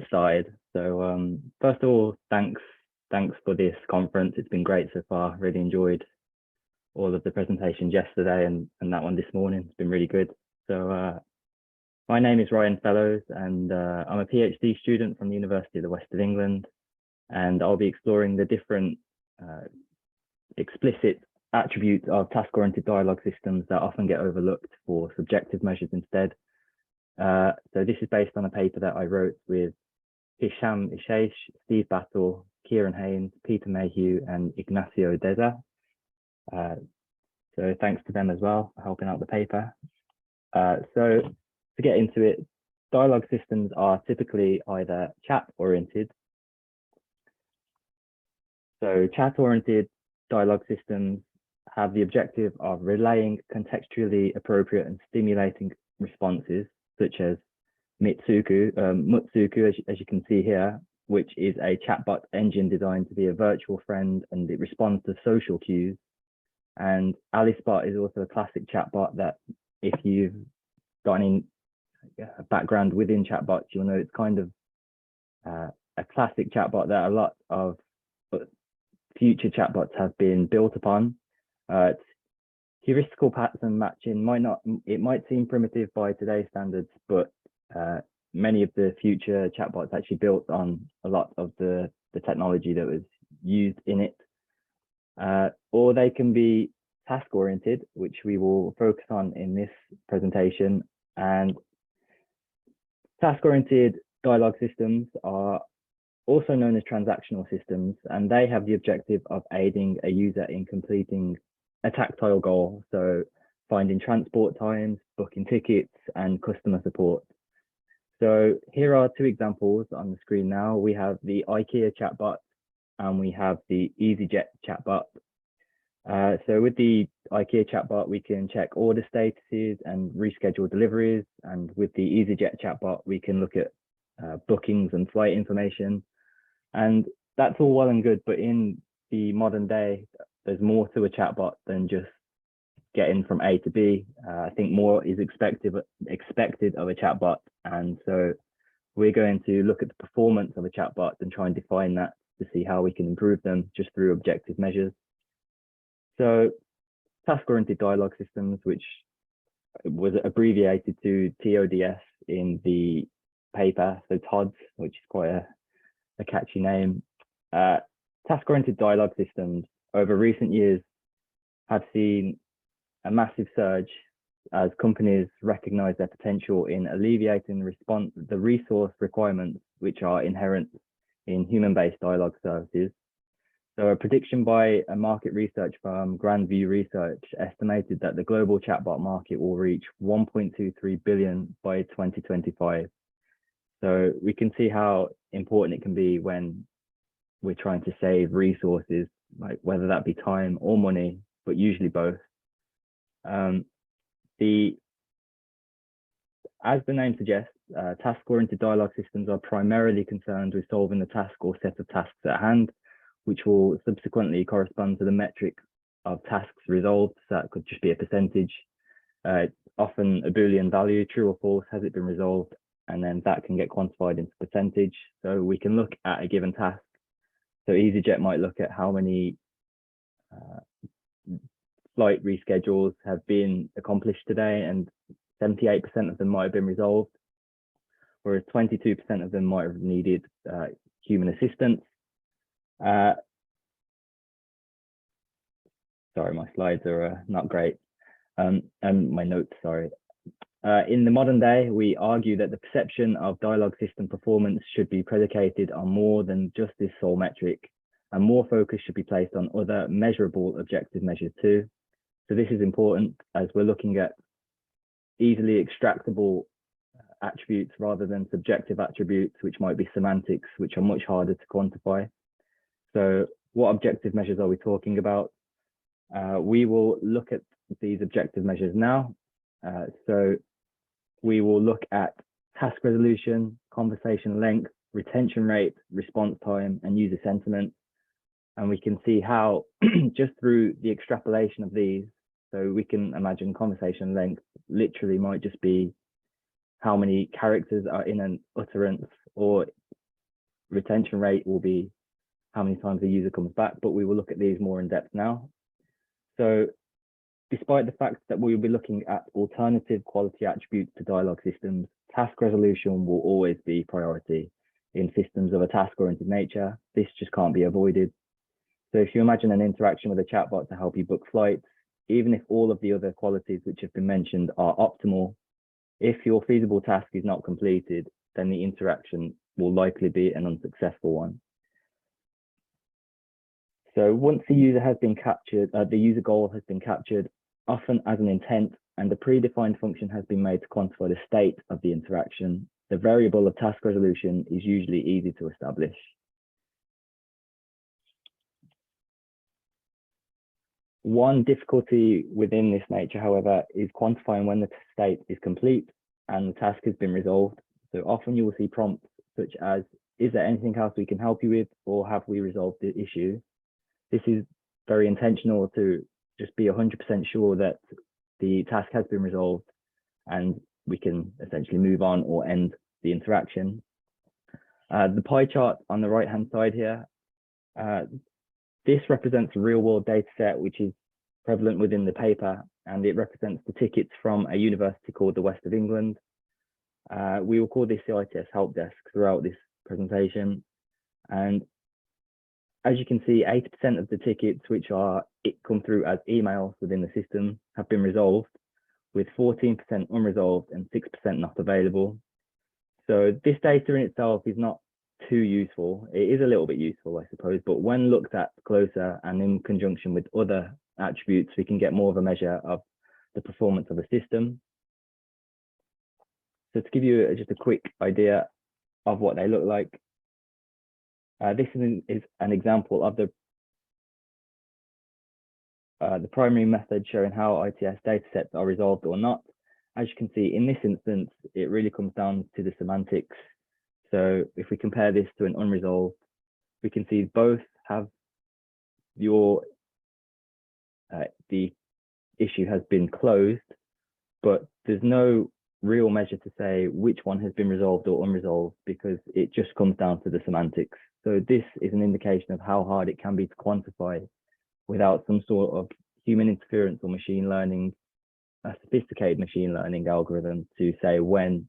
started. So first of all, thanks for this conference. It's been great so far. Really enjoyed all of the presentations yesterday and that one this morning. It's been really good. So my name is Ryan Fellows, and I'm a PhD student from the University of the West of England, and I'll be exploring the different explicit attributes of task-oriented dialogue systems that often get overlooked for subjective measures instead. So this is based on a paper that I wrote with Hisham, Ihshaish, Steve Battle, Ciaran, Haines, Peter Mayhew, and J.Ignacio, Deza. So thanks to them as well for helping out the paper. So to get into it, dialogue systems are typically either chat-oriented. So chat-oriented dialogue systems have the objective of relaying contextually appropriate and stimulating responses, such as Mutsuku, as you can see here, which is a chatbot engine designed to be a virtual friend, and it responds to social cues. And AliceBot is also a classic chatbot that, if you've got any background within chatbots, you'll know it's kind of a classic chatbot that a lot of future chatbots have been built upon. It's heuristical pattern matching might seem primitive by today's standards, but many of the future chatbots actually built on a lot of the technology that was used in it. Or they can be task-oriented, which we will focus on in this presentation. And task-oriented dialogue systems are also known as transactional systems, and they have the objective of aiding a user in completing a tactile goal, so finding transport times, booking tickets, and customer support. So here are two examples on the screen now. We have the IKEA chatbot and we have the EasyJet chatbot. So with the IKEA chatbot, we can check order statuses and reschedule deliveries. And with the EasyJet chatbot, we can look at bookings and flight information. And that's all well and good, but in the modern day, there's more to a chatbot than just getting from A to B. I think more is expected of a chatbot. And so we're going to look at the performance of a chatbot and try and define that to see how we can improve them just through objective measures. So task-oriented dialogue systems, which was abbreviated to TODS in the paper, so TODS, which is quite a catchy name. Task-oriented dialogue systems over recent years have seen a massive surge as companies recognize their potential in alleviating the resource requirements which are inherent in human-based dialogue services. So a prediction by a market research firm, Grand View Research, estimated that the global chatbot market will reach 1.23 billion by 2025. So we can see how important it can be when we're trying to save resources, like whether that be time or money, but usually both. As the name suggests, task-oriented dialogue systems are primarily concerned with solving the task or set of tasks at hand, which will subsequently correspond to the metric of tasks resolved. So that could just be a percentage, often a Boolean value, true or false, has it been resolved? And then that can get quantified into percentage. So we can look at a given task. So EasyJet might look at how many flight reschedules have been accomplished today, and 78% of them might have been resolved, whereas 22% of them might have needed human assistance. Sorry, my slides are not great, and my notes, sorry. In the modern day, we argue that the perception of dialogue system performance should be predicated on more than just this sole metric, and more focus should be placed on other measurable objective measures too. So this is important as we're looking at easily extractable attributes rather than subjective attributes, which might be semantics, which are much harder to quantify. So what objective measures are we talking about? We will look at these objective measures now. So we will look at task resolution, conversation length, retention rate, response time, and user sentiment. And we can see how just through the extrapolation of these, so we can imagine conversation length literally might just be how many characters are in an utterance, or retention rate will be how many times a user comes back, but we will look at these more in depth now. So despite the fact that we will be looking at alternative quality attributes to dialogue systems, task resolution will always be priority in systems of a task-oriented nature. This just can't be avoided. So if you imagine an interaction with a chatbot to help you book flights, even if all of the other qualities which have been mentioned are optimal, if your feasible task is not completed, then the interaction will likely be an unsuccessful one. So once the user has been captured, the user goal has been captured, often as an intent, and the predefined function has been made to quantify the state of the interaction, the variable of task resolution is usually easy to establish. One difficulty within this nature, however, is quantifying when the state is complete and the task has been resolved. So often you will see prompts such as, is there anything else we can help you with, or have we resolved the issue? This is very intentional to just be 100% sure that the task has been resolved and we can essentially move on or end the interaction. The pie chart on the right-hand side here, this represents a real-world data set which is prevalent within the paper, and it represents the tickets from a university called the West of England. We will call this the ITS help desk throughout this presentation. And as you can see, 80% of the tickets which come through as emails within the system have been resolved, with 14% unresolved and 6% not available. So this data in itself is not too useful. It is a little bit useful, I suppose, but when looked at closer and in conjunction with other attributes, we can get more of a measure of the performance of a system. So to give you just a quick idea of what they look like, this is an example of the primary method showing how ITS datasets are resolved or not. As you can see, in this instance, it really comes down to the semantics. So if we compare this to an unresolved, we can see both have the issue has been closed, but there's no real measure to say which one has been resolved or unresolved, because it just comes down to the semantics. So this is an indication of how hard it can be to quantify without some sort of human interference or machine learning, a sophisticated machine learning algorithm to say when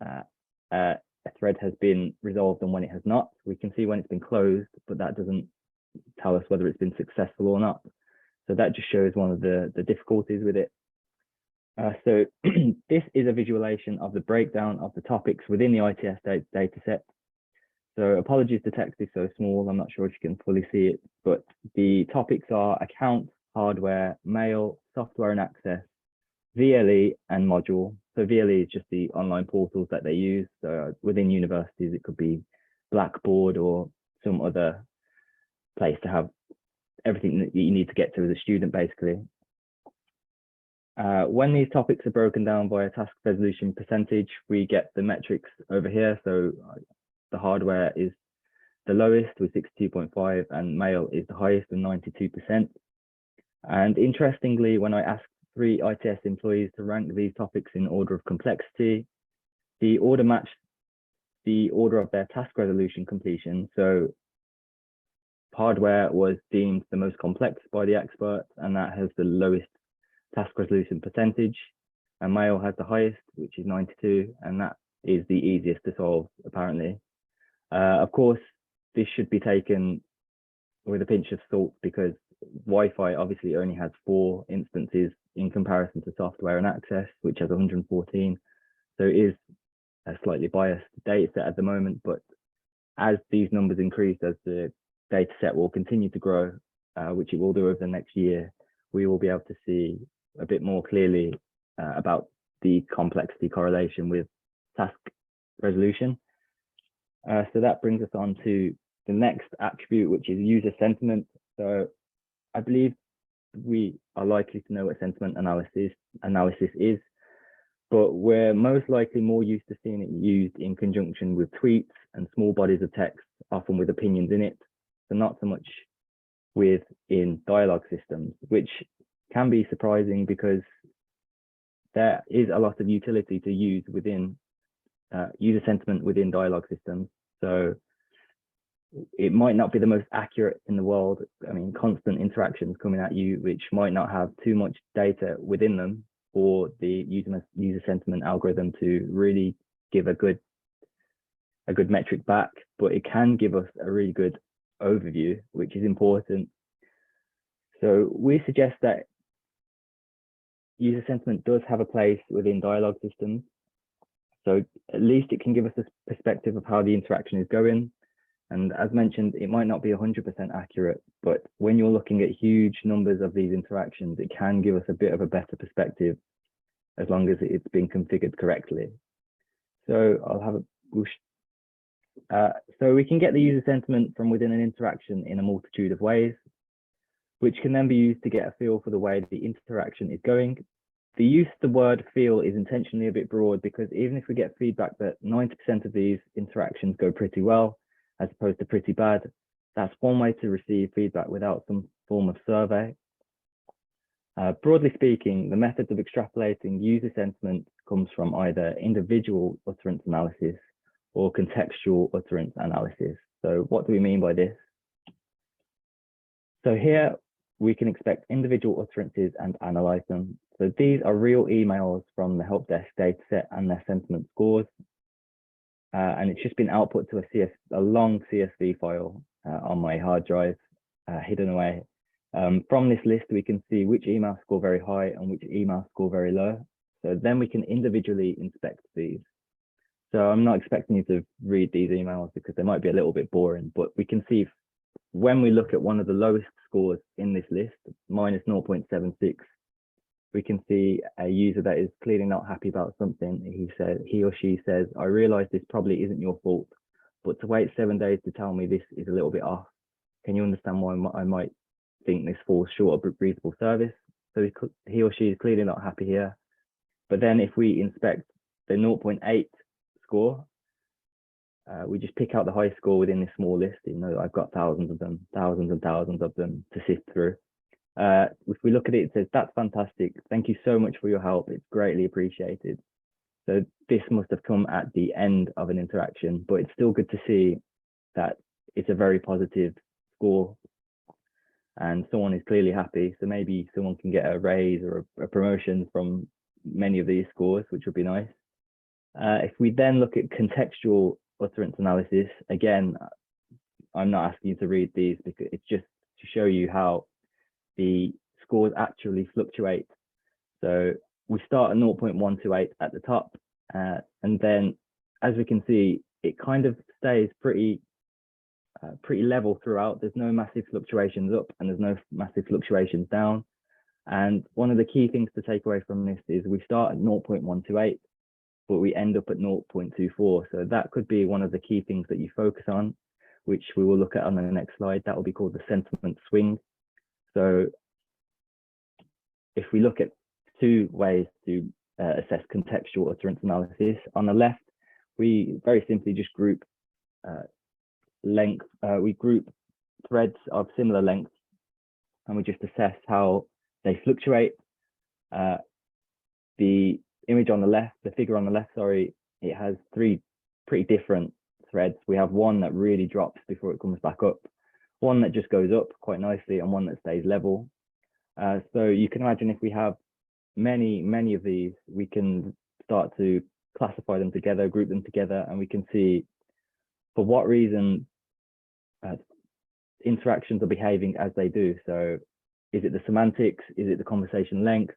a thread has been resolved and when it has not. We can see when it's been closed, but that doesn't tell us whether it's been successful or not. So that just shows one of the difficulties with it. So this is a visualization of the breakdown of the topics within the ITS data set. So apologies, the text is so small, I'm not sure if you can fully see it, but the topics are account, hardware, mail, software and access, VLE and module. So VLE is just the online portals that they use. So within universities, it could be Blackboard or some other place to have everything that you need to get to as a student, basically. When these topics are broken down by a task resolution percentage, we get the metrics over here. So the hardware is the lowest with 62.5 and mail is the highest with 92%. And interestingly, when I asked 3 ITS employees to rank these topics in order of complexity, the order matched the order of their task resolution completion. So hardware was deemed the most complex by the experts, and that has the lowest task resolution percentage, and mail has the highest, which is 92, and that is the easiest to solve, apparently. Of course, this should be taken with a pinch of salt, because Wi-Fi obviously only has 4 instances in comparison to software and access, which has 114. So it is a slightly biased data set at the moment, but as these numbers increase, as the data set will continue to grow, which it will do over the next year, we will be able to see a bit more clearly about the complexity correlation with task resolution. So that brings us on to the next attribute, which is user sentiment. So I believe we are likely to know what sentiment analysis is, but we're most likely more used to seeing it used in conjunction with tweets and small bodies of text, often with opinions in it. So not so much in dialogue systems, which can be surprising because there is a lot of utility to use within user sentiment within dialogue systems. So it might not be the most accurate in the world. I mean, constant interactions coming at you, which might not have too much data within them for the user sentiment algorithm to really give a good metric back, but it can give us a really good overview, which is important. So we suggest that user sentiment does have a place within dialogue systems. So at least it can give us a perspective of how the interaction is going. And as mentioned, it might not be 100% accurate, but when you're looking at huge numbers of these interactions, it can give us a bit of a better perspective as long as it's been configured correctly. So I'll have so we can get the user sentiment from within an interaction in a multitude of ways, which can then be used to get a feel for the way the interaction is going. The use of the word feel is intentionally a bit broad because even if we get feedback that 90% of these interactions go pretty well, as opposed to pretty bad, that's one way to receive feedback without some form of survey. Broadly speaking, the methods of extrapolating user sentiment comes from either individual utterance analysis or contextual utterance analysis. So what do we mean by this? So here we can expect individual utterances and analyze them. So these are real emails from the help desk dataset and their sentiment scores. And it's just been output to a long CSV file on my hard drive, hidden away. From this list, we can see which emails score very high and which emails score very low. So then we can individually inspect these. So I'm not expecting you to read these emails because they might be a little bit boring, but we can see when we look at one of the lowest scores in this list, minus 0.76, we can see a user that is clearly not happy about something. He or she says, I realize this probably isn't your fault, but to wait 7 days to tell me this is a little bit off. Can you understand why I might think this falls short of reasonable service? So he or she is clearly not happy here. But then if we inspect the 0.8 score, we just pick out the high score within this small list, even though I've got thousands of them, thousands and thousands of them to sift through. If we look at it, it says, that's fantastic. Thank you so much for your help. It's greatly appreciated. So this must have come at the end of an interaction, but it's still good to see that it's a very positive score and someone is clearly happy. So maybe someone can get a raise or a promotion from many of these scores, which would be nice. If we then look at contextual utterance analysis, again, I'm not asking you to read these because it's just to show you how the scores actually fluctuate. So we start at 0.128 at the top, and then as we can see, it kind of stays pretty level throughout. There's no massive fluctuations up and there's no massive fluctuations down. And one of the key things to take away from this is we start at 0.128, but we end up at 0.24. So that could be one of the key things that you focus on, which we will look at on the next slide. That will be called the sentiment swing. So if we look at two ways to assess contextual utterance analysis, on the left, we very simply just group we group threads of similar length, and we just assess how they fluctuate. The image on the left, the figure on the left, sorry, it has three pretty different threads. We have one that really drops before it comes back up, one that just goes up quite nicely, and one that stays level. So you can imagine if we have many of these, we can start to classify them together, group them together, and we can see for what reason interactions are behaving as they do. So is it the semantics? Is it the conversation length?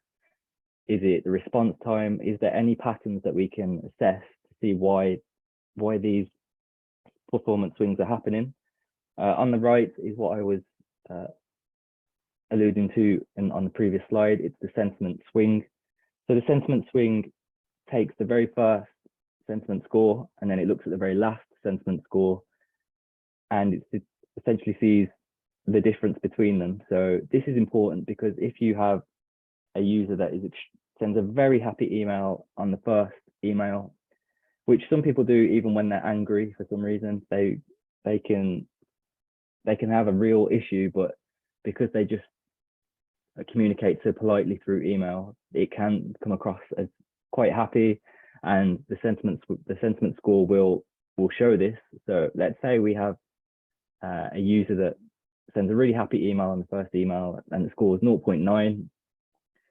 Is it the response time? Is there any patterns that we can assess to see why these performance swings are happening? On the right is what I was alluding to on the previous slide. It's the sentiment swing. So the sentiment swing takes the very first sentiment score and then it looks at the very last sentiment score, and it essentially sees the difference between them. So this is important because if you have a user that sends a very happy email on the first email, which some people do even when they're angry for some reason, they can have a real issue, but because they just communicate so politely through email, it can come across as quite happy, and the sentiment score will show this. So let's say we have a user that sends a really happy email on the first email and it scores 0.9,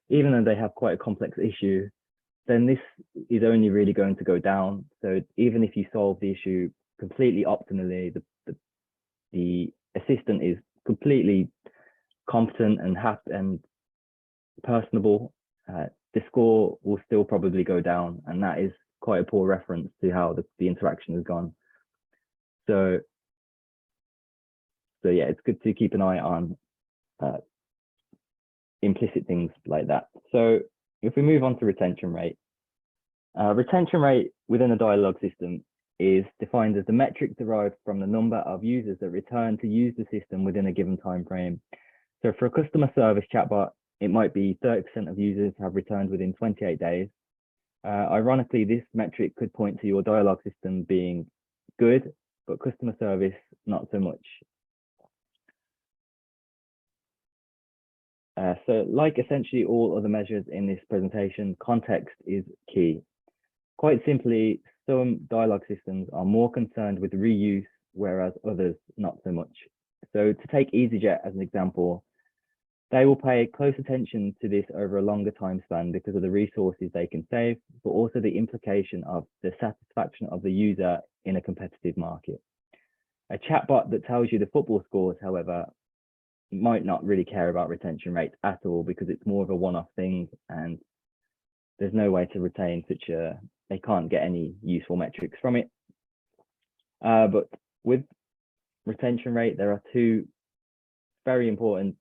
even though they have quite a complex issue, then this is only really going to go down. So even if you solve the issue completely optimally, the assistant is completely competent and happy and personable, the score will still probably go down, and that is quite a poor reference to how the interaction has gone. So yeah, it's good to keep an eye on implicit things like that. So if we move on to retention rate within a dialogue system is defined as the metric derived from the number of users that return to use the system within a given time frame. So for a customer service chatbot, it might be 30% of users have returned within 28 days. Ironically, this metric could point to your dialogue system being good, but customer service, not so much. So like essentially all other measures in this presentation, context is key. Quite simply, some dialogue systems are more concerned with reuse, whereas others not so much. So to take EasyJet as an example, they will pay close attention to this over a longer time span because of the resources they can save, but also the implication of the satisfaction of the user in a competitive market. A chatbot that tells you the football scores, however, might not really care about retention rates at all because it's more of a one-off thing and there's no way to retain they can't get any useful metrics from it. But with retention rate, there are two very important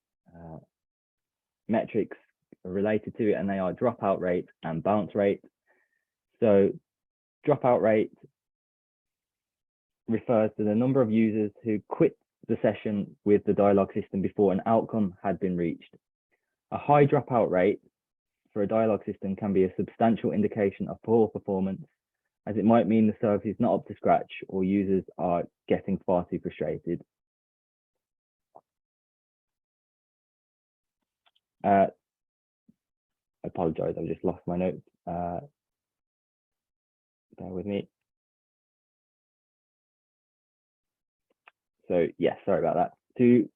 metrics related to it, and they are dropout rate and bounce rate. So dropout rate refers to the number of users who quit the session with the dialogue system before an outcome had been reached. A high dropout rate for a dialogue system can be a substantial indication of poor performance, as it might mean the service is not up to scratch or users are getting far too frustrated. I apologize, I've just lost my notes. Bear with me. So yeah, sorry about that. To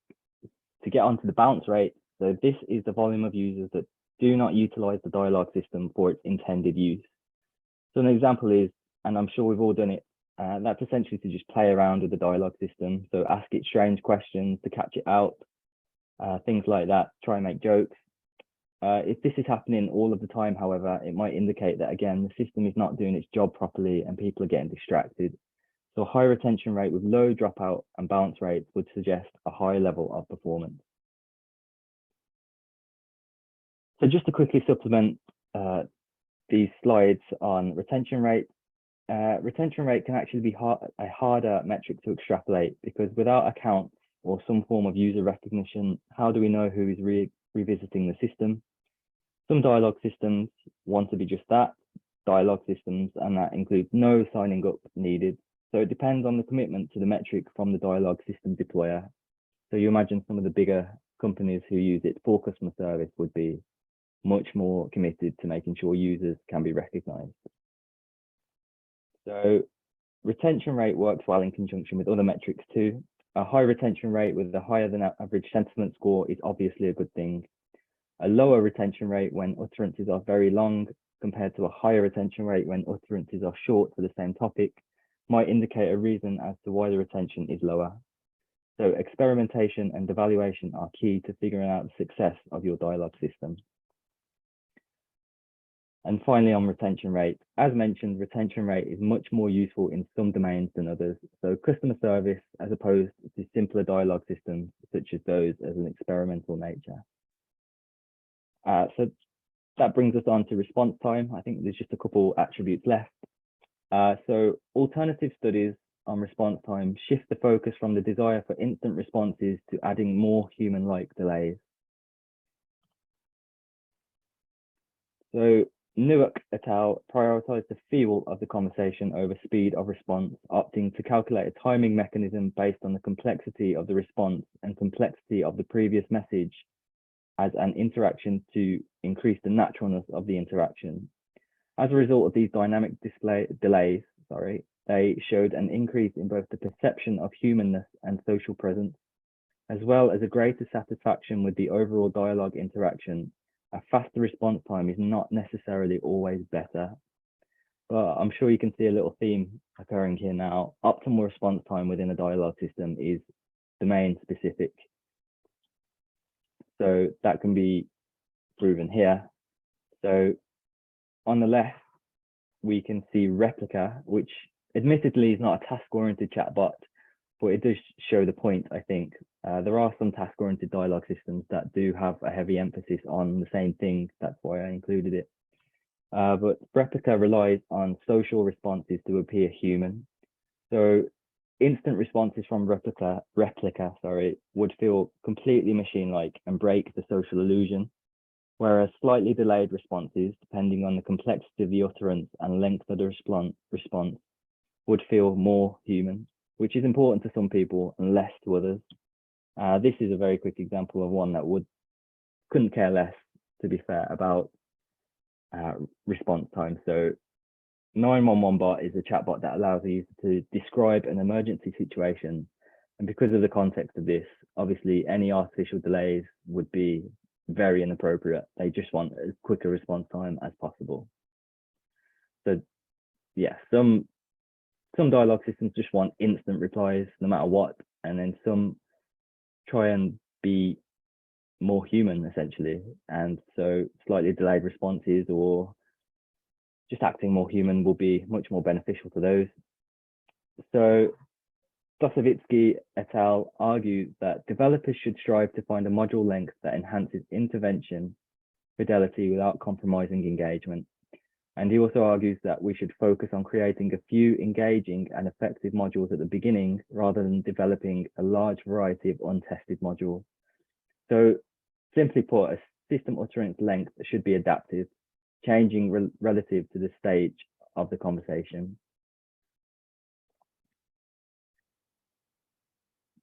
get onto the bounce rate, so this is the volume of users that do not utilize the dialogue system for its intended use. So an example is, and I'm sure we've all done it, that's essentially to just play around with the dialogue system. So ask it strange questions to catch it out, things like that, try and make jokes. If this is happening all of the time, however, it might indicate that, again, the system is not doing its job properly and people are getting distracted. So a high retention rate with low dropout and bounce rates would suggest a high level of performance. So just to quickly supplement these slides on retention rate, retention rate can actually be a harder metric to extrapolate because without accounts or some form of user recognition, how do we know who is revisiting the system? Some dialogue systems want to be just that, dialogue systems, and that includes no signing up needed. So it depends on the commitment to the metric from the dialogue system deployer. So you imagine some of the bigger companies who use it for customer service would be much more committed to making sure users can be recognized. So retention rate works well in conjunction with other metrics too. A high retention rate with a higher than average sentiment score is obviously a good thing. A lower retention rate when utterances are very long compared to a higher retention rate when utterances are short for the same topic might indicate a reason as to why the retention is lower. So experimentation and evaluation are key to figuring out the success of your dialogue system. And finally, on retention rate, as mentioned, retention rate is much more useful in some domains than others. So customer service, as opposed to simpler dialogue systems, such as those as an experimental nature. So that brings us on to response time. I think there's just a couple attributes left. So alternative studies on response time shift the focus from the desire for instant responses to adding more human-like delays. So Newark et al. Prioritized the feel of the conversation over speed of response, opting to calculate a timing mechanism based on the complexity of the response and complexity of the previous message as an interaction to increase the naturalness of the interaction. As a result of these dynamic delays, they showed an increase in both the perception of humanness and social presence, as well as a greater satisfaction with the overall dialogue interaction. A faster response time is not necessarily always better, but I'm sure you can see a little theme occurring here now. Optimal response time within a dialogue system is domain specific. So that can be proven here. So on the left, we can see Replica, which admittedly is not a task-oriented chatbot, but it does show the point, I think. There are some task-oriented dialogue systems that do have a heavy emphasis on the same thing. That's why I included it. But Replica relies on social responses to appear human. So instant responses from Replica, would feel completely machine-like and break the social illusion, whereas slightly delayed responses, depending on the complexity of the utterance and length of the response, would feel more human, which is important to some people and less to others. This is a very quick example of one that couldn't care less, to be fair, about response time. So 911 bot is a chatbot that allows you to describe an emergency situation. And because of the context of this, obviously any artificial delays would be very inappropriate. They just want as quick a response time as possible. So yeah, some dialogue systems just want instant replies no matter what, and then some try and be more human essentially, and so slightly delayed responses or just acting more human will be much more beneficial to those. So Dosovitsky et al. Argue that developers should strive to find a module length that enhances intervention fidelity without compromising engagement. And he also argues that we should focus on creating a few engaging and effective modules at the beginning rather than developing a large variety of untested modules. So simply put, a system utterance length should be adaptive, changing relative to the stage of the conversation.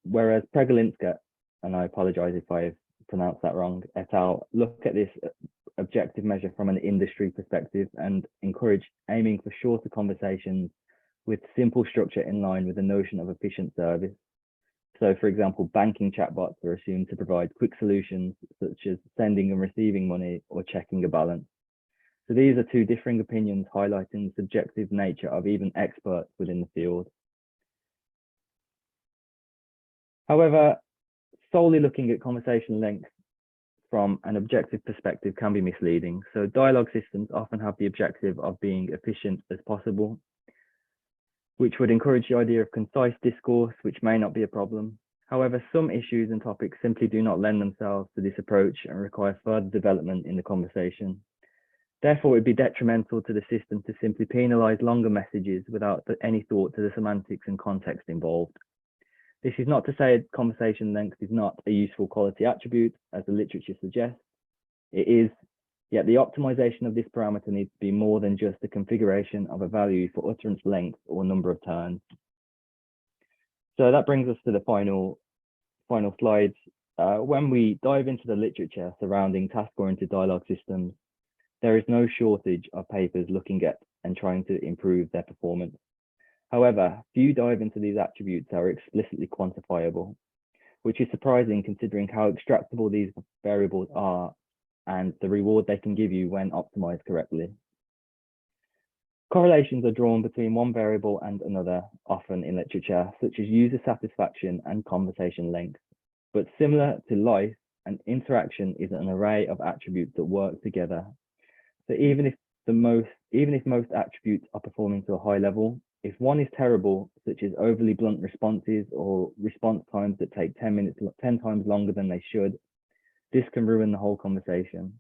Whereas Pregalinska, and I apologize if I've pronounced that wrong, et al., look at this objective measure from an industry perspective and encourage aiming for shorter conversations with simple structure in line with the notion of efficient service. So for example, banking chatbots are assumed to provide quick solutions such as sending and receiving money or checking a balance. So these are two differing opinions highlighting the subjective nature of even experts within the field. However, solely looking at conversation length from an objective perspective can be misleading. So dialogue systems often have the objective of being efficient as possible, which would encourage the idea of concise discourse, which may not be a problem. However, some issues and topics simply do not lend themselves to this approach and require further development in the conversation. Therefore, it would be detrimental to the system to simply penalize longer messages without any thought to the semantics and context involved. This is not to say conversation length is not a useful quality attribute, as the literature suggests. It is, yet the optimization of this parameter needs to be more than just the configuration of a value for utterance length or number of turns. So that brings us to the final slides. When we dive into the literature surrounding task-oriented dialogue systems, there is no shortage of papers looking at and trying to improve their performance. However, few dive into these attributes that are explicitly quantifiable, which is surprising considering how extractable these variables are and the reward they can give you when optimized correctly. Correlations are drawn between one variable and another, often in literature, such as user satisfaction and conversation length. But similar to life, an interaction is an array of attributes that work together. So even if most attributes are performing to a high level, if one is terrible, such as overly blunt responses or response times that take 10 times longer than they should, this can ruin the whole conversation.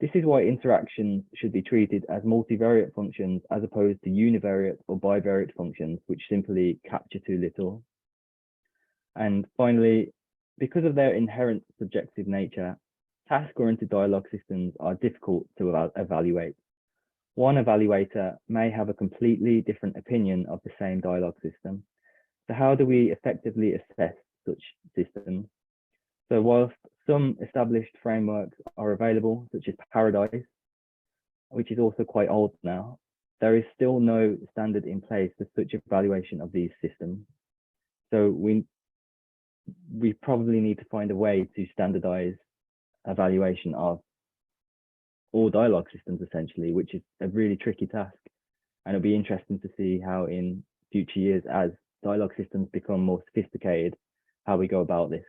This is why interactions should be treated as multivariate functions as opposed to univariate or bivariate functions, which simply capture too little. And finally, because of their inherent subjective nature, task-oriented dialogue systems are difficult to evaluate. One evaluator may have a completely different opinion of the same dialogue system. So how do we effectively assess such systems? So whilst some established frameworks are available, such as Paradise, which is also quite old now, there is still no standard in place for such evaluation of these systems. So we probably need to find a way to standardize evaluation of all dialogue systems, essentially, which is a really tricky task. And it'll be interesting to see how in future years, as dialogue systems become more sophisticated, how we go about this.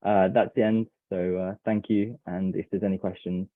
That's the end. So thank you. And if there's any questions,